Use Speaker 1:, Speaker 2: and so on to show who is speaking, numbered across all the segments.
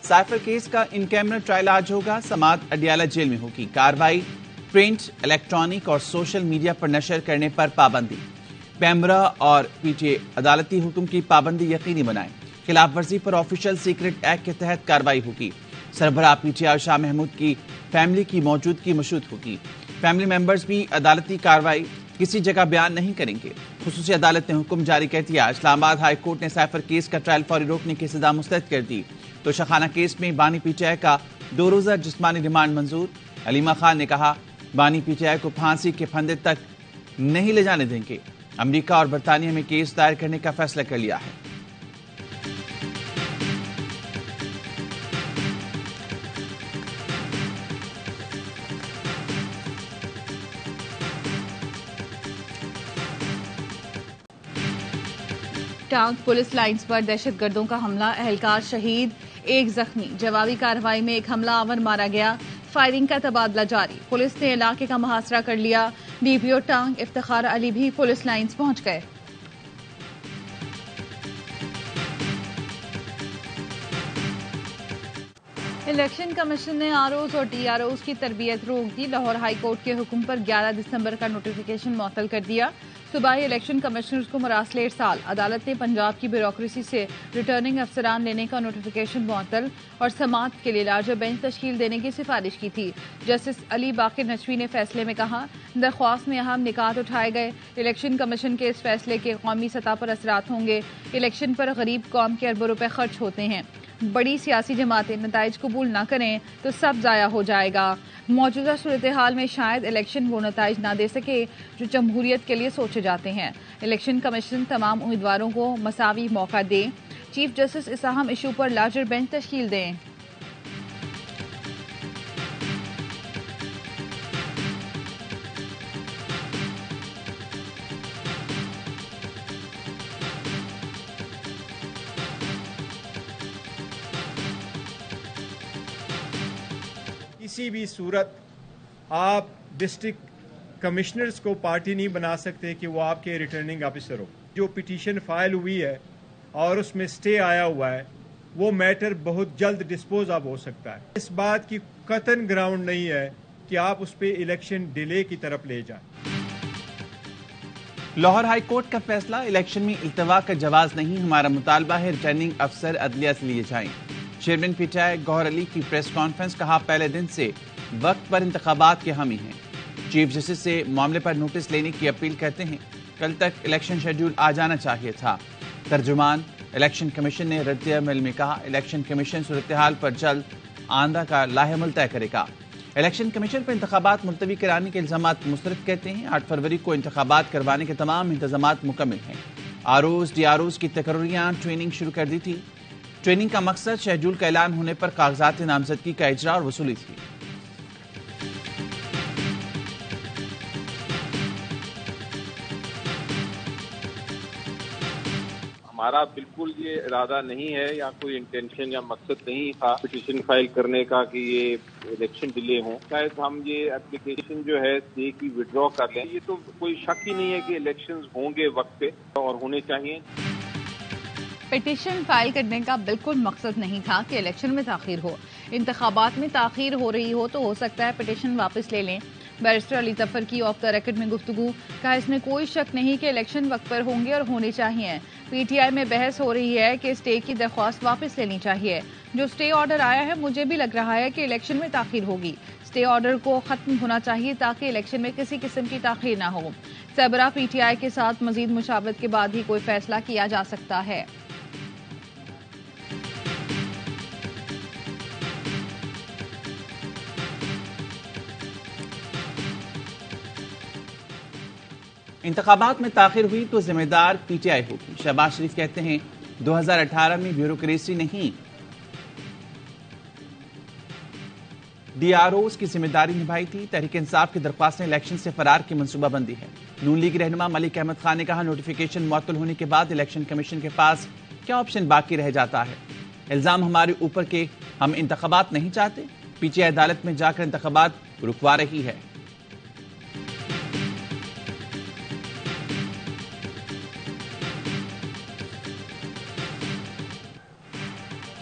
Speaker 1: Cipher case کا ان camera trial آج ہوگا. سماعت اڈیالہ جیل میں ہوگی. کارروائی پرنٹ، الیکٹرانک اور سوشل میڈیا پر نشر کرنے پر پابندی. پیمرا اور پی ٹی اے عدالتی حکم کی پابندی یقینی بنائیں. خلاف ورزی پر آفیشل سیکرٹ ایکٹ کے تحت کارروائی ہوگی. سربراہ P T I Shah Mahmood کی فیملی کی موجودگی مشہود ہوگی. فیملی ممبرز بھی عدالتی کارروائی کسی جگہ بیان نہیں کریں گے. خصوصی عدالت نے حکم جاری کر دیا. اسلام آباد ہائی کورٹ نے سائفر کیس کا ٹرائل فوری روکنے کی سزا مسترد کر دی. توشہ کیس میں بانی پی ٹی آئی کا 2 روزہ جسمانی ریمانڈ منظور. علیمہ خان نے کہا بانی پی ٹی آئی کو پھانسی کے پھندے تک نہیں لے جانے دیں گے. امریکہ اور برطانیہ میں کیس دائر کرنے کا فیصلہ کر لیا ہے.
Speaker 2: ٹانک پولیس لائنز پر دہشت گردوں کا حملہ، اہلکار شہید، 1 زخمی. جوابی کارروائی میں ایک حملہ آور مارا گیا. فائرنگ کا تبادلہ جاری. پولیس نے علاقے کا محاصرہ کر لیا. ڈی پی او ٹانک افتخار علی بھی پولیس لائنز پہنچ گئے. الیکشن کمیشن نے آر اوز اور ڈی آر اوز کی تربیت روک دی. لاہور ہائی کورٹ کے حکم پر 11 دسمبر کا نوٹیفیکیشن معطل کر دیا. صوبائی الیکشن کمشنرز کو مراسلے ارسال. عدالت نے پنجاب کی بیوروکریسی سے ریٹرننگ افسران لینے کا نوٹیفیکیشن معطل اور سماعت کے لیے لارجر بینچ تشکیل دینے کی سفارش کی تھی. جسٹس علی باقر نجوی نے فیصلے میں کہا درخواست میں اہم نکات اٹھائے گئے. الیکشن کمیشن کے اس فیصلے کے قومی سطح پر اثرات ہوں گے. الیکشن پر غریب قوم کے اربوں روپے خرچ ہوتے ہیں. بڑی سیاسی جماعتیں نتائج قبول نہ کریں تو سب ضائع ہو جائے گا. موجودہ صورتحال میں شاید الیکشن وہ نتائج نہ دے سکے جو جمہوریت کے لیے سوچے جاتے ہیں. الیکشن کمیشن تمام امیدواروں کو مساوی موقع دے. چیف جسٹس اس اہم ایشو پر لارجر بینچ تشکیل دیں.
Speaker 3: کسی بھی صورت آپ ڈسٹرکٹ کمشنرز کو پارٹی نہیں بنا سکتے کہ وہ آپ کے ریٹرننگ آفیسر ہو. جو پٹیشن فائل ہوئی ہے اور اس میں سٹے آیا ہوا ہے وہ میٹر بہت جلد ڈسپوز آف ہو سکتا ہے. اس بات کی قطعاً گراؤنڈ نہیں ہے کہ آپ اس پہ الیکشن ڈیلے کی طرف لے جائیں.
Speaker 1: لاہور ہائی کورٹ کا فیصلہ الیکشن میں التوا کا جواز نہیں. ہمارا مطالبہ ہے ریٹرننگ افسر عدلیہ سے لیے جائیں. چیئرمین پی ٹی آئی گوہر علی کی پریس کانفرنس. کہا پہلے دن سے وقت پر انتخابات کے حامی ہیں. چیف جسٹس سے معاملے پر نوٹس لینے کی اپیل کرتے ہیں. کل تک الیکشن شیڈول آ جانا چاہیے تھا. ترجمان الیکشن کمیشن نے رد عمل میں کہا الیکشن کمیشن صورتحال پر جلد آئندہ کا لاہ عمل طے کرے گا. الیکشن کمیشن پر انتخابات ملتوی کرانے کے الزامات مسترد کرتے ہیں. 8 فروری کو انتخابات کروانے کے تمام انتظامات مکمل ہیں. R Os D R Os کی تقرریاں ٹریننگ شروع کر دی تھی. ٹریننگ کا مقصد شیڈول کا اعلان ہونے پر کاغذات نامزدگی کا اجرا اور وصولی تھی.
Speaker 4: ہمارا بالکل یہ ارادہ نہیں ہے یا کوئی انٹینشن یا مقصد نہیں تھا پٹیشن فائل کرنے کا کہ یہ الیکشن ڈیلے ہوں. شاید ہم یہ اپلیکیشن جو ہے اسٹے کی وڈرا کر لیں. یہ تو کوئی شک ہی نہیں ہے کہ الیکشنز ہوں گے وقت پہ اور ہونے چاہیے.
Speaker 2: پٹیشن فائل کرنے کا بالکل مقصد نہیں تھا کہ الیکشن میں تاخیر ہو. انتخابات میں تاخیر ہو رہی ہو تو ہو سکتا ہے پٹیشن واپس لے لیں. بیرسٹر علی ظفر کی آف دا ریکارڈ میں گفتگو. کہا اس میں کوئی شک نہیں کہ الیکشن وقت پر ہوں گے اور ہونے چاہیے. پی ٹی آئی میں بحث ہو رہی ہے کہ اسٹے کی درخواست واپس لینی چاہیے. جو اسٹے آرڈر آیا ہے مجھے بھی لگ رہا ہے کہ الیکشن میں تاخیر ہوگی. اسٹے آرڈر کو ختم ہونا چاہیے تاکہ الیکشن میں کسی قسم کی تاخیر نہ ہو. سربراہ پی ٹی آئی کے ساتھ مزید مشاورت کے بعد ہی کوئی فیصلہ کیا جا سکتا ہے.
Speaker 1: انتخابات میں تاخیر ہوئی تو ذمہ دار پی ٹی آئی ہوگی. شہباز شریف کہتے ہیں 2018 میں بیوروکریسی نہیں ڈی آر اوز کی ذمہ داری نبھائی تھی. تحریک انصاف کی درخواست الیکشن سے فرار کی منصوبہ بندی ہے. نون لیگ رہنما ملک احمد خان نے کہا نوٹیفیکیشن معطل ہونے کے بعد الیکشن کمیشن کے پاس کیا آپشن باقی رہ جاتا ہے. الزام ہمارے اوپر کہ ہم انتخابات نہیں چاہتے. پی ٹی آئی عدالت میں جا کر انتخابات رکوا رہی ہے.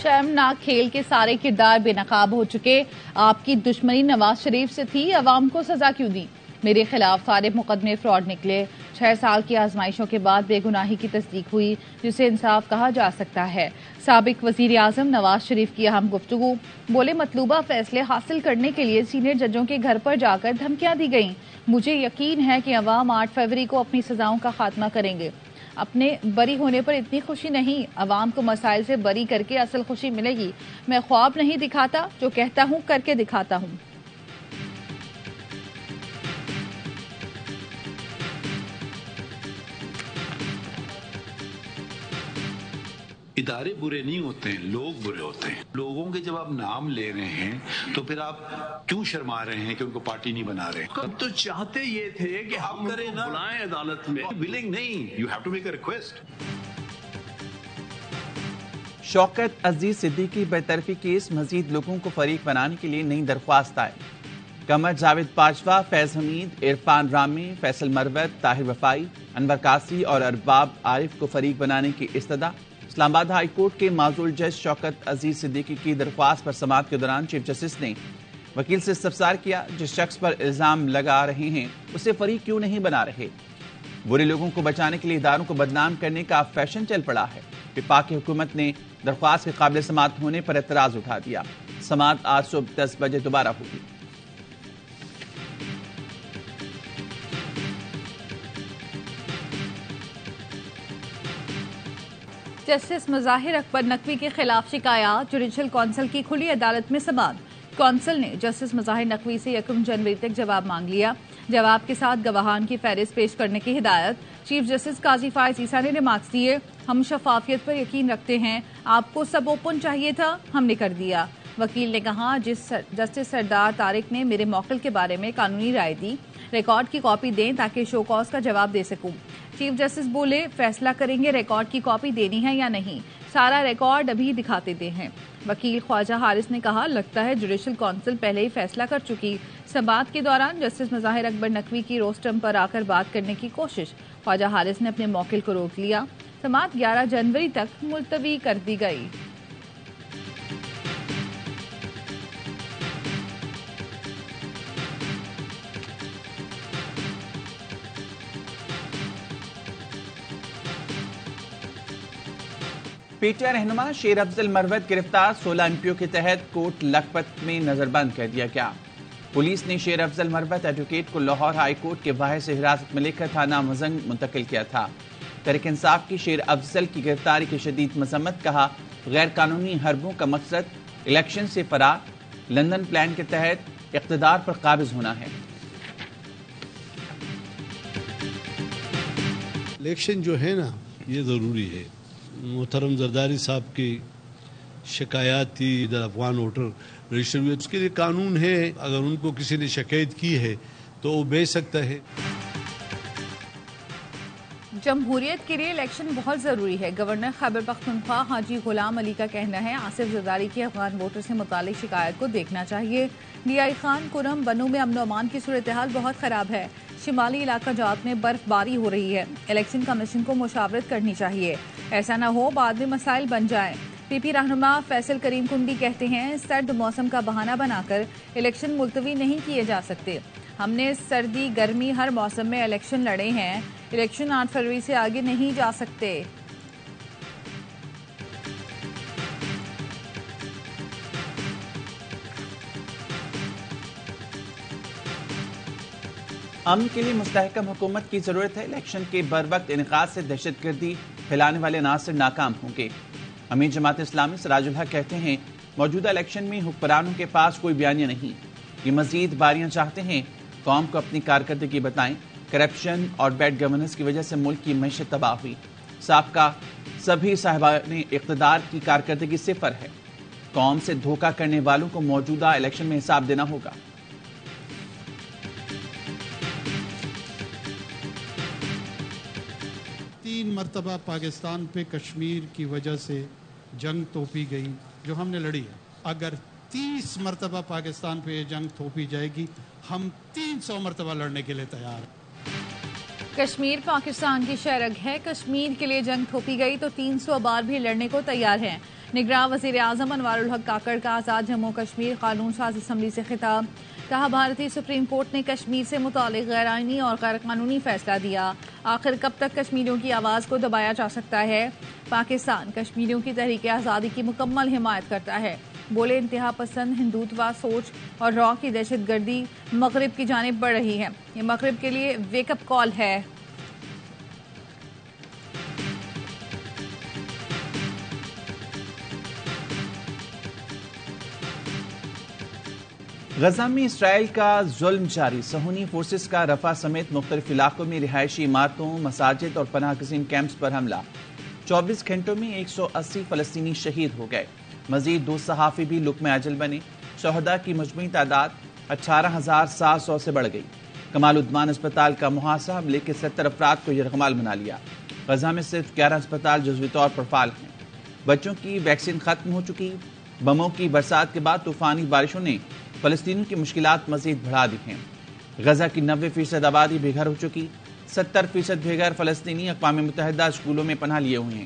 Speaker 2: شرمناک کھیل کے سارے کردار بے نقاب ہو چکے. آپ کی دشمنی نواز شریف سے تھی, عوام کو سزا کیوں دی؟ میرے خلاف سارے مقدمے فراڈ نکلے. 6 سال کی آزمائشوں کے بعد بے گناہی کی تصدیق ہوئی, جسے انصاف کہا جا سکتا ہے. سابق وزیر اعظم نواز شریف کی اہم گفتگو. بولے مطلوبہ فیصلے حاصل کرنے کے لیے سینئر ججوں کے گھر پر جا کر دھمکیاں دی گئیں. مجھے یقین ہے کہ عوام 8 فروری کو اپنی سزاؤں کا خاتمہ کریں گے. اپنے بری ہونے پر اتنی خوشی نہیں, عوام کو مسائل سے بری کر کے اصل خوشی ملے گی. میں خواب نہیں دکھاتا, جو کہتا ہوں کر کے دکھاتا ہوں.
Speaker 5: ادارے برے نہیں ہوتے ہیں, لوگ برے ہوتے ہیں. لوگوں کے جب آپ نام لے رہے ہیں تو پھر آپ کیوں شرما رہے ہیں کہ ان کو پارٹی نہیں بنا رہے؟ اب تو چاہتے یہ تھے کہ ہم کریں نا, بلائیں عدالت میں. ولنگ نہیں, you have to make a request.
Speaker 1: Shaukat Aziz Siddiqui برطرفی کیس مزید لوگوں کو فریق بنانے کے لیے نئی درخواست آئے. قمر جاوید باجوہ, فیض حمید, عرفان رامی, فیصل مروت, طاہر وفائی, انور قاسی اور ارباب عارف کو فریق بنانے کی استدعا. اسلام آباد ہائی کورٹ کے معزول جج شوکت عزیز صدیقی کی درخواست پر سماعت کے دوران چیف جسٹس نے وکیل سے استفسار کیا. جس شخص پر الزام لگا رہے ہیں اسے فریق کیوں نہیں بنا رہے؟ برے لوگوں کو بچانے کے لیے اداروں کو بدنام کرنے کا فیشن چل پڑا ہے. وفاقی حکومت نے درخواست کے قابل سماعت ہونے پر اعتراض اٹھا دیا. سماعت آج صبح 10 بجے دوبارہ ہوگی.
Speaker 2: جسٹس مظاہر اکبر نقوی کے خلاف شکایات. جوڈیشل کونسل کی کھلی عدالت میں سماعت. کونسل نے جسٹس مظاہر نقوی سے 1 جنوری تک جواب مانگ لیا. جواب کے ساتھ گواہان کی فہرست پیش کرنے کی ہدایت. چیف جسٹس قاضی فائز عیسیٰ نے ریمارکس دیے. ہم شفافیت پر یقین رکھتے ہیں, آپ کو سب اوپن چاہیے تھا, ہم نے کر دیا. وکیل نے کہا, جسٹس سردار طارق نے میرے موکل کے بارے میں قانونی رائے دی, ریکارڈ کی کاپی دیں تاکہ شو کاز کا جواب دے سکوں. چیف جسٹس بولے, فیصلہ کریں گے ریکارڈ کی کاپی دینی ہے یا نہیں, سارا ریکارڈ ابھی دکھاتے دے ہیں. وکیل خواجہ حارث نے کہا, لگتا ہے جوڈیشل کونسل پہلے ہی فیصلہ کر چکی. سماعت کے دوران جسٹس مظاہر اکبر نقوی کی روسٹرم پر آ کر بات کرنے کی کوشش. خواجہ حارث نے اپنے موکل کو روک لیا. سماعت 11 جنوری تک ملتوی کر دی گئی.
Speaker 1: پی ٹی آئی رہنما شیر افضل مروت گرفتار. 16 MPO کے تحت کوٹ لکھپت میں نظر بند کر دیا گیا. پولیس نے شیر افضل مروت ایڈوکیٹ کو لاہور ہائی کورٹ کے باہر سے حراست میں لے کر تھانہ مزنگ منتقل کیا تھا. تحریک انصاف کی شیر افضل کی گرفتاری کی شدید مذمت. کہا, غیر قانونی حربوں کا مقصد الیکشن سے فرار, لندن پلان کے تحت اقتدار پر قابض ہونا ہے.
Speaker 6: الیکشن جو ہے نا یہ ضروری ہے. محترم زرداری صاحب کی شکایات تھی, ادھر افغان ووٹر رجسٹر ہوئے, اس کے لیے قانون ہے. اگر ان کو کسی نے شکایت کی ہے تو وہ بھیج سکتا ہے.
Speaker 2: جمہوریت کے لیے الیکشن بہت ضروری ہے. گورنر خیبر پختونخوا حاجی غلام علی کا کہنا ہے, آصف زرداری کی افغان ووٹر سے متعلق شکایت کو دیکھنا چاہیے. ڈی آئی خان کرم بنو میں امن و امان کی صورتحال بہت خراب ہے. شمالی علاقہ جات میں برف باری ہو رہی ہے. الیکشن کمیشن کو مشاورت کرنی چاہیے, ایسا نہ ہو بعد میں مسائل بن جائیں. پی پی رہنما فیصل کریم کنڈی کہتے ہیں, سرد موسم کا بہانہ بنا کر الیکشن ملتوی نہیں کیے جا سکتے. ہم نے سردی گرمی ہر موسم میں الیکشن لڑے ہیں. الیکشن 8 فروری سے آگے نہیں جا سکتے.
Speaker 1: امن کے لیے مستحکم حکومت کی ضرورت ہے. الیکشن کے بروقت انعقاد سے دہشت گردی پھیلانے والے عناصر ناکام ہوں گے. امیر جماعت اسلامی سراج الحق کہتے ہیں, موجودہ الیکشن میں حکمرانوں کے پاس کوئی بیانیہ نہیں. یہ مزید باریاں چاہتے ہیں. قوم کو اپنی کارکردگی بتائیں. کرپشن اور بیڈ گورننس کی وجہ سے ملک کی معیشت تباہ ہوئی. سابقہ سبھی صاحبان اقتدار کی کارکردگی صفر ہے. قوم سے دھوکہ کرنے والوں کو موجودہ الیکشن میں حساب دینا ہوگا.
Speaker 7: تین مرتبہ پاکستان پہ کشمیر کی وجہ سے جنگ تھوپی گئی جو ہم نے لڑی ہے. اگر 30 مرتبہ پاکستان پہ یہ جنگ تھوپی جائے گی, ہم 300 مرتبہ لڑنے کے لیے تیار ہیں.
Speaker 2: کشمیر پاکستان کی شہرگ ہے. کشمیر کے لیے جنگ تھوپی گئی تو 300 بار بھی لڑنے کو تیار ہیں. نگراں وزیر اعظم انوار الحق کاکڑ کا آزاد جموں کشمیر قانون ساز اسمبلی سے خطاب. کہا بھارتی سپریم کورٹ نے کشمیر سے متعلق غیر آئینی اور غیر قانونی فیصلہ دیا. آخر کب تک کشمیریوں کی آواز کو دبایا جا سکتا ہے؟ پاکستان کشمیریوں کی تحریک آزادی کی مکمل حمایت کرتا ہے. بولے انتہا پسند ہندوتوا سوچ اور را کی دہشت گردی مغرب کی جانب بڑھ رہی ہے. یہ مغرب کے لیے ویک اپ کال ہے.
Speaker 1: غزہ میں اسرائیل کا ظلم جاری. صہیونی فورسز کا رفح سمیت مختلف علاقوں میں رہائشی عمارتوں، مساجد اور پناہ گزین کیمپس پر حملہ. 24 گھنٹوں میں 180 فلسطینی شہید ہو گئے. مزید 2 صحافی بھی لقمہ اجل بنے. شہداء کی مجموعی تعداد 18,700 سے بڑھ گئی. کمال عدوان اسپتال کا محاصرہ، حملے کے 70 افراد کو یرغمال بنا لیا. غزہ میں صرف 11 اسپتال جزوی طور پر فعال ہیں. بچوں کی ویکسین ختم ہو چکی. بموں کی برسات کے بعد طوفانی بارشوں نے فلسطینیوں کی مشکلات مزید بڑھا دی ہیں. غزہ کی 90% آبادی بے گھر ہو چکی. 70% بے گھر فلسطینی اقوام متحدہ اسکولوں میں پناہ لیے ہوئے ہیں.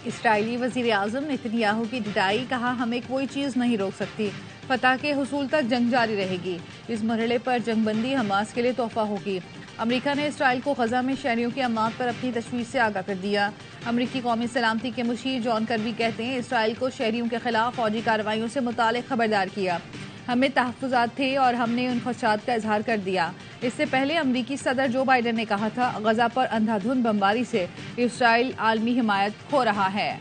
Speaker 2: اسرائیلی وزیر اعظم نتنیاہو کی ڈٹائی. کہا ہمیں کوئی چیز نہیں روک سکتی. فتح کے حصول تک جنگ جاری رہے گی. اس مرحلے پر جنگ بندی حماس کے لیے تحفہ ہوگی. امریکہ نے اسرائیل کو غزہ میں شہریوں کی اموات پر اپنی تشویش سے آگاہ کر دیا. امریکی قومی سلامتی کے مشیر جان کربی کہتے ہیں اسرائیل کو شہریوں کے خلاف فوجی کارروائیوں سے متعلق خبردار کیا. ہمیں تحفظات تھے اور ہم نے ان خدشات کا اظہار کر دیا. اس سے پہلے امریکی صدر جو بائیڈن نے کہا تھا غزہ پر اندھا دھند بمباری سے اسرائیل عالمی حمایت کھو رہا ہے.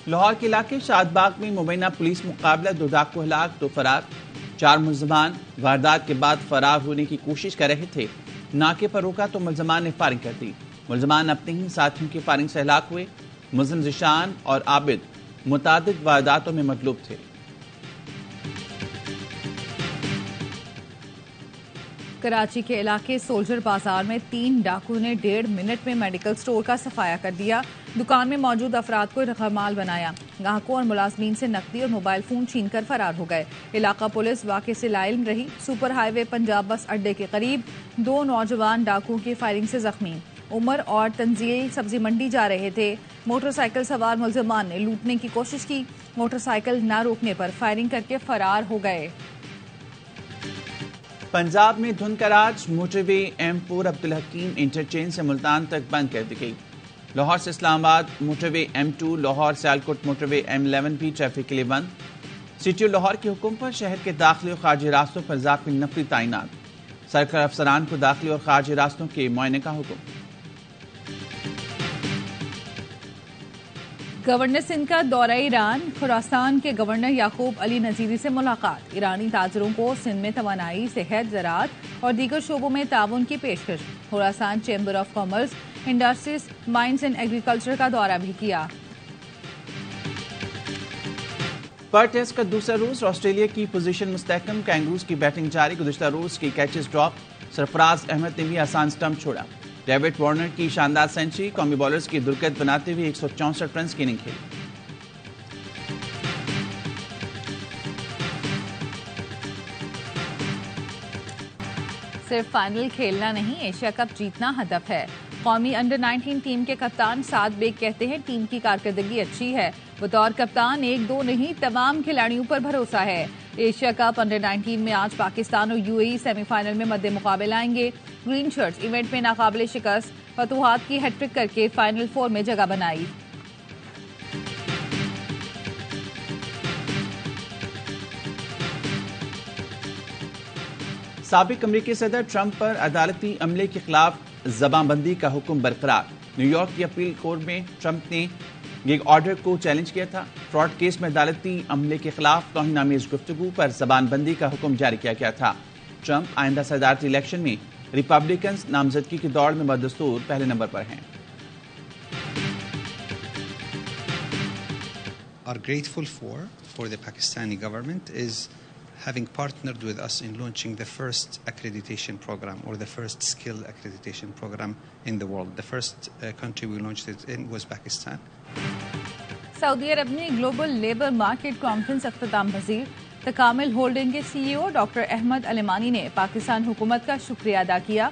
Speaker 1: لاہور کے علاقے شاد باغ میں مبینہ پولیس مقابلہ. 2 ڈاکو ہلاک، 2 فرار. 4 ملزمان واردات کے بعد فرار ہونے کی کوشش کر رہے تھے. ناکے پر روکا تو ملزمان نے فائرنگ کر دی. ملزمان اپنے ہی ساتھیوں کی فائرنگ سے ہلاک ہوئے. ملزم ذیشان اور عابد متعدد وارداتوں میں مطلوب تھے.
Speaker 2: کراچی کے علاقے سولجر بازار میں 3 ڈاکو نے 1.5 منٹ میں میڈیکل سٹور کا صفایا کر دیا. دکان میں موجود افراد کو یرغمال بنایا. گاہکوں اور ملازمین سے نقدی اور موبائل فون چھین کر فرار ہو گئے. علاقہ پولیس واقعے سے لاعلم رہی. سپر ہائی وے پنجاب بس اڈے کے قریب 2 نوجوان ڈاکوؤں کی فائرنگ سے زخمی. عمر اور تنزیل سبزی منڈی جا رہے تھے. موٹر سائیکل سوار ملزمان نے لوٹنے کی کوشش کی. موٹر سائیکل نہ روکنے پر فائرنگ کر کے فرار ہو گئے.
Speaker 1: پنجاب میں دھند کا راج. موٹر وے M4 عبدالحکیم انٹرچینج سے ملتان تک بند کر دی گئی. لاہور سے اسلام آباد موٹر وے M2، لاہور سیالکوٹ موٹر وے M11 بھی ٹریفک کے لیے بند. سٹی لاہور کے حکم پر شہر کے داخلی اور خارجی راستوں پر اضافی نفری تعینات. سرکلر افسران کو داخلی اور خارجی راستوں کے معائنے کا حکم.
Speaker 2: گورنر سندھ کا دورہ ایران. خراسان کے گورنر یعقوب علی نذیری سے ملاقات. ایرانی تاجروں کو سندھ میں توانائی، صحت، زراعت اور دیگر شعبوں میں تعاون کی پیشکش. Khorasan chamber of commerce, industries, mines and agriculture کا دورہ بھی کیا.
Speaker 1: پر ٹیسٹ کا دوسرا روز آسٹریلیا کی پوزیشن مستحکم. کینگروز کی بیٹنگ جاری. گزشتہ روز کی کیچز ڈراپ. سرفراز احمد نے بھی آسان سٹمپ چھوڑا. ڈیوڈ وارنر کی شاندار سینچری. قومی بالرز کی درگت بناتے ہوئے 164 رنز کی اننگ کھیلی.
Speaker 2: صرف فائنل کھیلنا نہیں، ایشیا کپ جیتنا ہدف ہے. قومی انڈر-19 ٹیم کے کپتان سعد بیگ کہتے ہیں ٹیم کی کارکردگی اچھی ہے. بطور کپتان 1-2 نہیں تمام کھلاڑیوں پر بھروسہ ہے. ایشیا کپ انڈر-19 میں آج پاکستان اور UAE سیمی فائنل میں مد مقابل آئیں گے. گرین شرٹس ایونٹ میں ناقابل شکست فتوحات کی ہیٹ ٹرک کر کے فائنل 4 میں جگہ بنائی.
Speaker 1: سابق امریکی صدر ٹرمپ پر عدالتی عملے کے خلاف زبان بندی کا حکم برقرار. نیو یارک کی اپیل کورٹ میں ٹرمپ نے ایک آرڈر کو چیلنج کیا تھا. فراڈ کیس میں عدالتی عملے کے خلاف توہین آمیز گفتگو پر زبان بندی کا حکم جاری کیا گیا تھا. ٹرمپ آئندہ صدارتی الیکشن میں ریپبلکنز نامزدگی کی دوڑ میں بدستور پہلے نمبر پر ہیں.
Speaker 8: Are grateful for the Pakistani government is having partnered with us in launching the first accreditation program or the first skill accreditation program in the world. The first country we launched it in was Pakistan.
Speaker 2: سعودی عرب میں global labour market conference اختتام پذیر. تکامل holding کے سی ای او doctor Ahmad علمانی نے پاکستان حکومت کا شکریہ ادا کیا.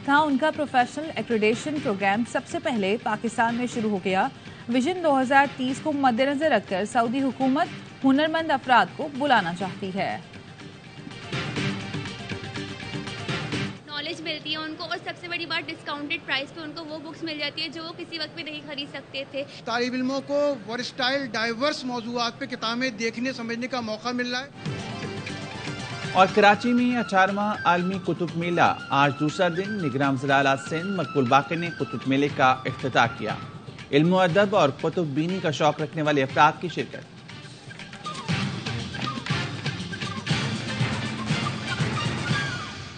Speaker 2: کہا ان کا پروفیشنل ایکریڈیشن پروگرام سب سے پہلے پاکستان میں شروع ہو گیا. ویژن 2030 کو مد نظر رکھ کر سعودی حکومت ہنرمند افراد کو بلانا چاہتی ہے.
Speaker 9: نالج ملتی ہے ان کو اور سب سے بڑی بات ڈسکاؤنٹڈ پرائس پہ ان کو وہ بکس مل جاتی ہے جو وہ کسی وقت بھی نہیں خرید سکتے تھے.
Speaker 10: طالب علموں کو ورسٹائل ڈائیورس موضوعات پہ کتابیں دیکھنے سمجھنے کا موقع مل رہا ہے.
Speaker 1: اور کراچی میں 18واں عالمی کتب میلہ آج دوسرا دن. نگراں وزیر اعلیٰ سندھ مقبول باقر نے کتب میلے کا افتتاح کیا. علم و ادب اور کتب بینی کا شوق رکھنے والے افراد کی شرکت.